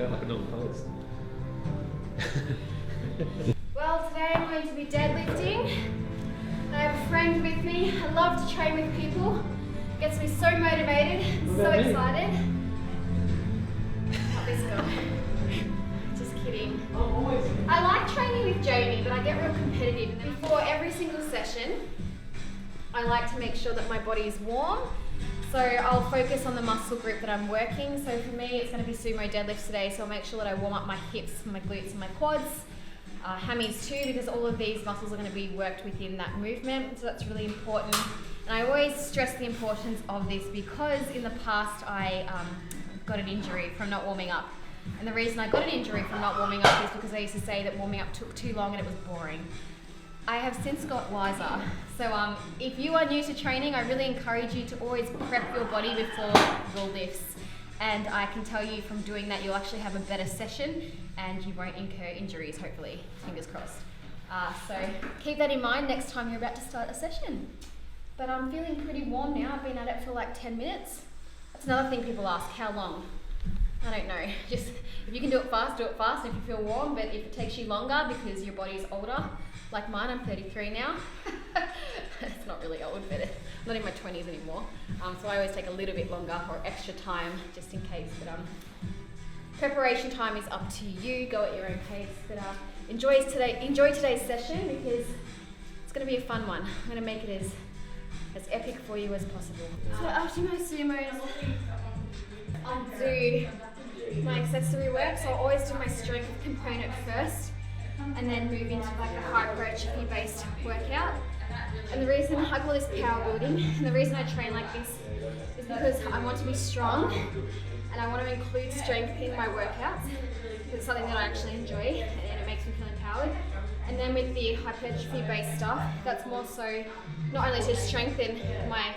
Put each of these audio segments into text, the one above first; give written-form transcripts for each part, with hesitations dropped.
felt like a normal pose. Well, today I'm going to be deadlifting. I have a friend with me. I love to train with people. Gets me so motivated, so excited. Not this guy. Just kidding. I like training with Jamie, but I get real competitive. Before every single session, I like to make sure that my body is warm. So I'll focus on the muscle group that I'm working. So for me, it's going to be sumo deadlifts today. So I'll make sure that I warm up my hips, my glutes, and my quads. Hammies too, because all of these muscles are going to be worked within that movement. So that's really important. And I always stress the importance of this because in the past I got an injury from not warming up. And the reason I got an injury from not warming up is because I used to say that warming up took too long and it was boring. I have since got wiser. So if you are new to training, I really encourage you to always prep your body before the lifts. And I can tell you from doing that, you'll actually have a better session and you won't incur injuries, hopefully, fingers crossed. So keep that in mind next time you're about to start a session. But I'm feeling pretty warm now. I've been at it for like 10 minutes. That's another thing people ask, how long? I don't know, just if you can do it fast if you feel warm, but if it takes you longer because your body's older, like mine, I'm 33 now. It's not really old, but I'm not in my 20s anymore. So I always take a little bit longer or extra time just in case. But preparation time is up to you, go at your own pace. But enjoy today's session because it's going to be a fun one. I'm going to make it as epic for you as possible. So after my sumos, I'll do my accessory work. So I'll always do my strength component first and then move into like a hypertrophy based workout. And the reason I call this power building and the reason I train like this is because I want to be strong and I want to include strength in my workouts because it's something that I actually enjoy and it makes me feel empowered. And then with the hypertrophy based stuff, that's more so not only to strengthen my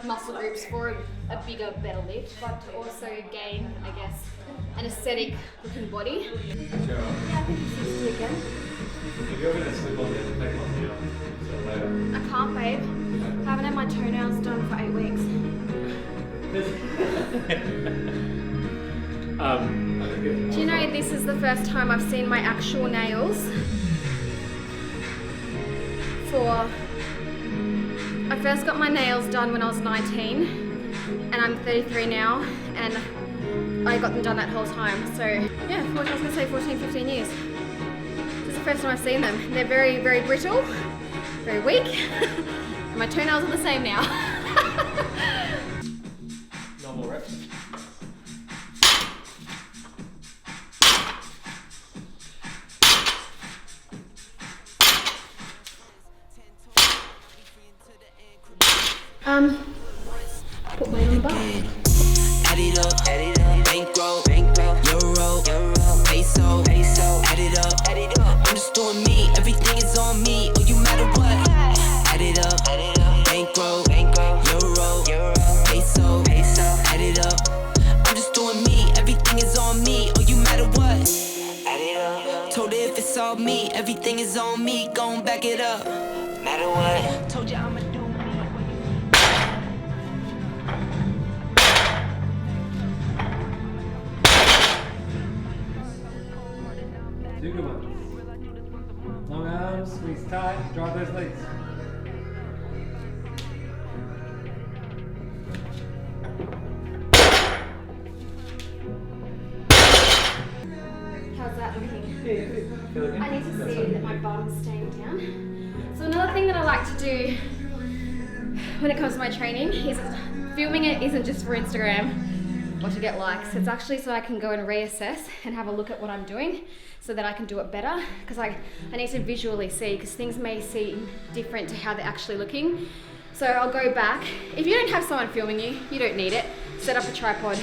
muscle groups for a bigger, better lift, but to also gain, I guess, an aesthetic looking body. Yeah, I think it's 60 again. If you're going to slip on there, take off now. So later. I can't, babe. I haven't had my toenails done for 8 weeks. Do you know this is the first time I've seen my actual nails I first got my nails done when I was 19 and I'm 33 now and I got them done that whole time. So yeah, I was going to say 14, 15 years. This is the first time I've seen them. They're very, very brittle, very weak, and my toenails are the same now. No more reps. Put weight on the bar. Add it up, bankroll, euro, peso, add it up, I'm just doing me, everything is on me, oh you matter what, add it up, bankroll, euro, peso, add it up, I'm just doing me, everything is on me, oh you matter what, add it up, told her if it's all me, everything is on me, gon' back it up, matter what, told you I'ma do me. Do good ones. Long arms, squeeze tight, drive those legs. How's that looking? Feel again? I need to see that my bottom's staying down. So another thing that I like to do when it comes to my training is filming it isn't just for Instagram or to get likes. It's actually so I can go and reassess and have a look at what I'm doing so that I can do it better because I need to visually see because things may seem different to how they're actually looking. So I'll go back. If you don't have someone filming you, you don't need it. Set up a tripod,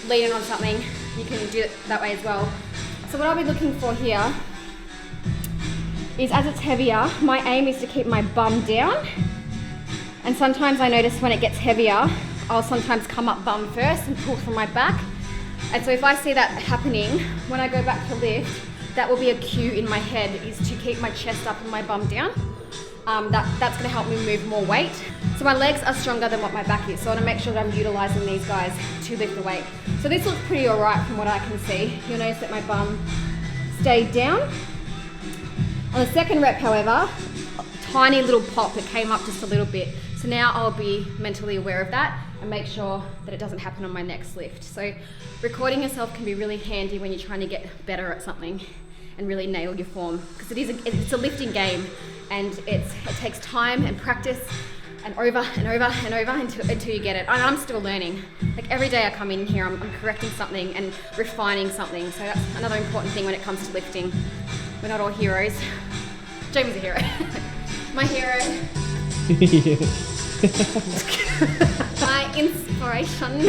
lean in on something. You can do it that way as well. So what I'll be looking for here is as it's heavier, my aim is to keep my bum down. And sometimes I notice when it gets heavier, I'll sometimes come up bum first and pull from my back. And so if I see that happening, when I go back to lift, that will be a cue in my head is to keep my chest up and my bum down. that's going to help me move more weight. So my legs are stronger than what my back is, so I want to make sure that I'm utilizing these guys to lift the weight. So this looks pretty alright from what I can see. You'll notice that my bum stayed down. On the second rep, however, tiny little pop, it came up just a little bit. So now I'll be mentally aware of that and make sure that it doesn't happen on my next lift. So recording yourself can be really handy when you're trying to get better at something and really nail your form, because it's a lifting game, and it takes time and practice and over and over and over until you get it. And I'm still learning. Like every day I come in here, I'm correcting something and refining something. So that's another important thing when it comes to lifting. We're not all heroes. Jamie's a hero. My hero. My inspiration.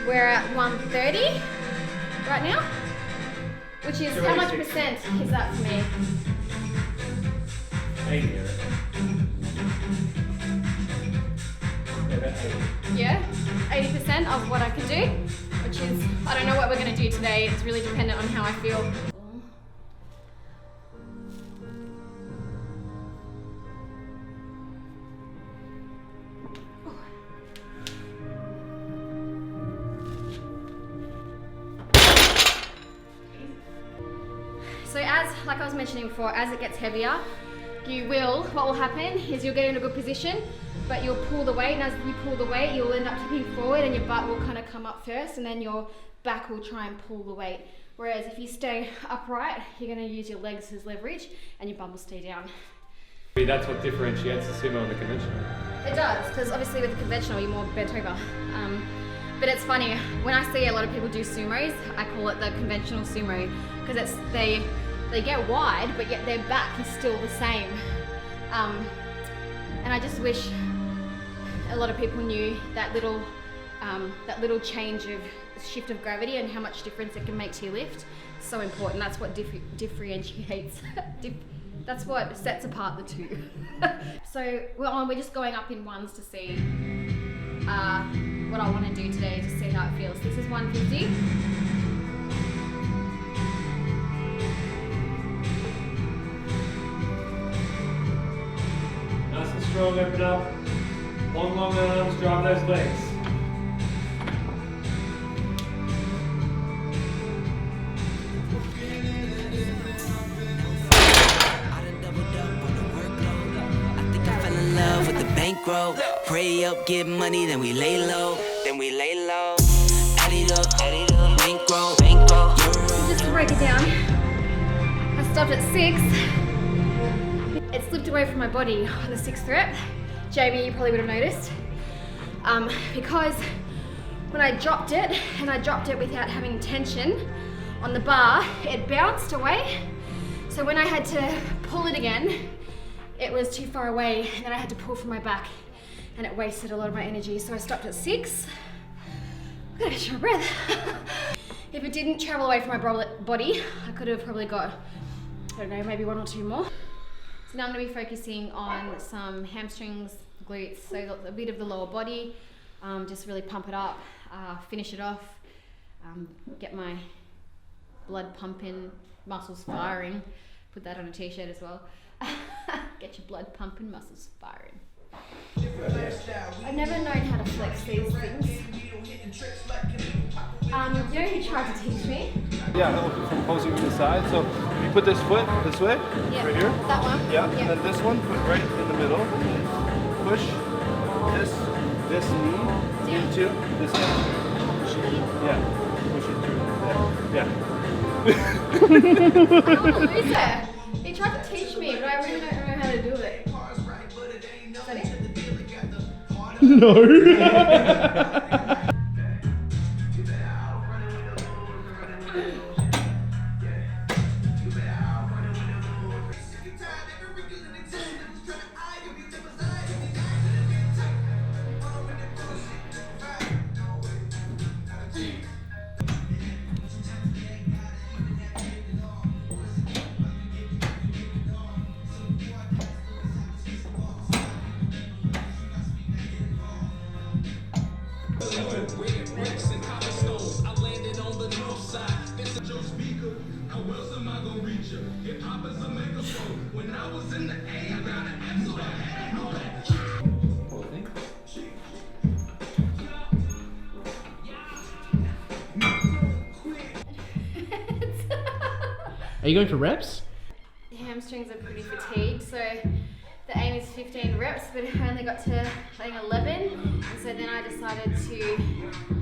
We're at 130 right now, which is, how much percent is that for me? 80. Yeah, 80% of what I can do, which is, I don't know what we're going to do today. It's really dependent on how I feel. So like I was mentioning before, as it gets heavier, what will happen is you'll get in a good position, but you'll pull the weight, and as you pull the weight, you'll end up tipping forward and your butt will kind of come up first, and then your back will try and pull the weight. Whereas if you stay upright, you're going to use your legs as leverage and your bum will stay down. That's what differentiates the sumo and the conventional. It does, because obviously with the conventional, you're more bent over. But it's funny, when I see a lot of people do sumos, I call it the conventional sumo, because they get wide, but yet their back is still the same. And I just wish a lot of people knew that little change of shift of gravity and how much difference it can make to your lift. So important. That's what differentiates. That's what sets apart the two. So we're just going up in ones to see what I want to do today, to see how it feels. This is 150. Nice and strong, open up. Long arms, drive those legs. Bankroll, pray up, get money, then we lay low, Add it up, bankroll, Just to break it down, I stopped at 6. It slipped away from my body on the 6th rep. Jamie, you probably would have noticed. Because when I dropped it, and I dropped it without having tension on the bar, it bounced away. So when I had to pull it again, it was too far away, and then I had to pull from my back, and it wasted a lot of my energy. So I stopped at 6. I'm gonna catch my breath. If it didn't travel away from my body, I could have probably got, I don't know, maybe 1 or 2 more. So now I'm gonna be focusing on some hamstrings, glutes, so a bit of the lower body, just really pump it up, finish it off, get my blood pumping, muscles firing, put that on a t-shirt as well. Get your blood pumping, muscles firing. I've never known how to flex these things. You know who tried to teach me? Yeah, from posing to the side. So you put this foot this way, right here. That one? Yeah, and then this one, put right in the middle. Push this knee into this hand. Yeah, push it through there. Yeah. Oh, who's there? He tried to teach me, but I really don't know how to do it. Is that it? No. Cool thing. Are you going for reps? The hamstrings are pretty fatigued, so the aim is 15 reps, but I only got to, I think, 11, and so then I decided to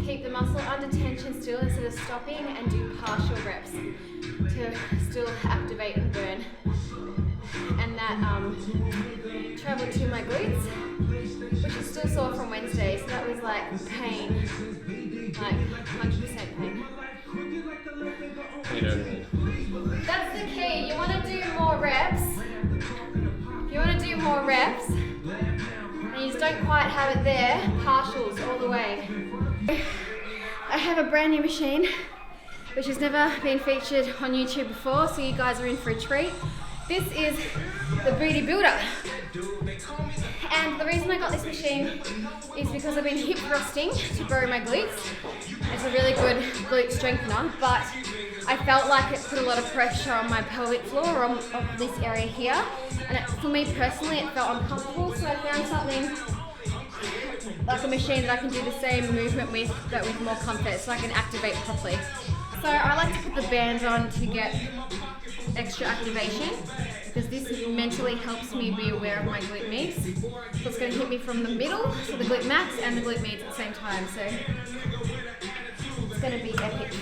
keep the muscle under tension still instead of stopping and do partial reps to still activate and burn. And that traveled to my glutes, which is still sore from Wednesday, so that was like pain, like 100% pain. That's the key. You want to do more reps. You want to do more reps, and you just don't quite have it there. Partials all the way. I have a brand new machine, which has never been featured on YouTube before, so you guys are in for a treat. This is the Booty Builder. And the reason I got this machine is because I've been hip thrusting to grow my glutes. It's a really good glute strengthener, but I felt like it put a lot of pressure on my pelvic floor, or on this area here. And for me personally, it felt uncomfortable, so I found something like a machine that I can do the same movement with, but with more comfort, so I can activate properly. So I like to put the band on to get extra activation, because this mentally helps me be aware of my glute medius. So it's going to hit me from the middle, so the glute max and the glute medius at the same time. So it's going to be epic.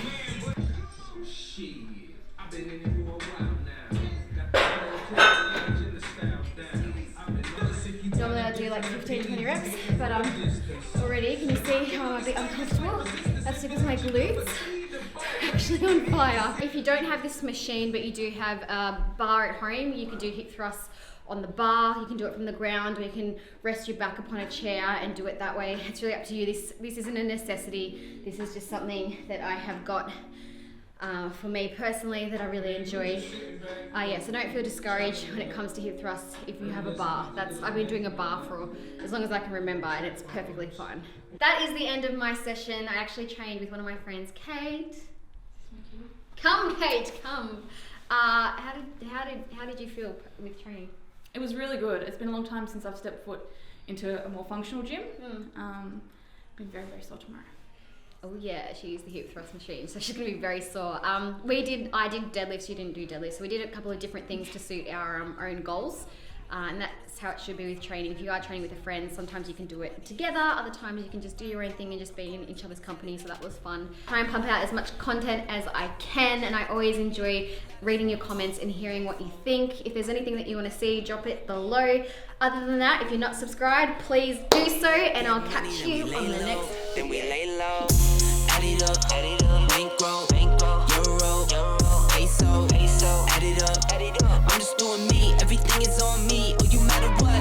Normally I do like 15-20 reps, but already, can you see how I'm a bit uncomfortable? That's because my glutes are actually on fire. If you don't have this machine, but you do have a bar at home, you can do hip thrusts on the bar, you can do it from the ground, or you can rest your back upon a chair and do it that way. It's really up to you. This isn't a necessity. This is just something that I have got for me personally that I really enjoy. So don't feel discouraged when it comes to hip thrusts if you have a bar. I've been doing a bar for as long as I can remember, and it's perfectly fine. That is the end of my session. I actually trained with one of my friends, Kate. Come, Kate, come. How did you feel with training? It was really good. It's been a long time since I've stepped foot into a more functional gym. Been very, very sore tomorrow. Oh yeah, she used the hip thrust machine, so she's gonna be very sore. I did deadlifts, you didn't do deadlifts, so we did a couple of different things to suit our own goals. And that's how it should be with training. If you are training with a friend, sometimes you can do it together, other times you can just do your own thing and just be in each other's company, so that was fun. Try and pump out as much content as I can, and I always enjoy reading your comments and hearing what you think. If there's anything that you want to see, drop it below. Other than that, if you're not subscribed, please do so, and I'll catch you on the next video. Then we lay low. Add it up, bankroll, euro, peso, add it up. I'm just doing me, everything is on me. Oh, you matter what?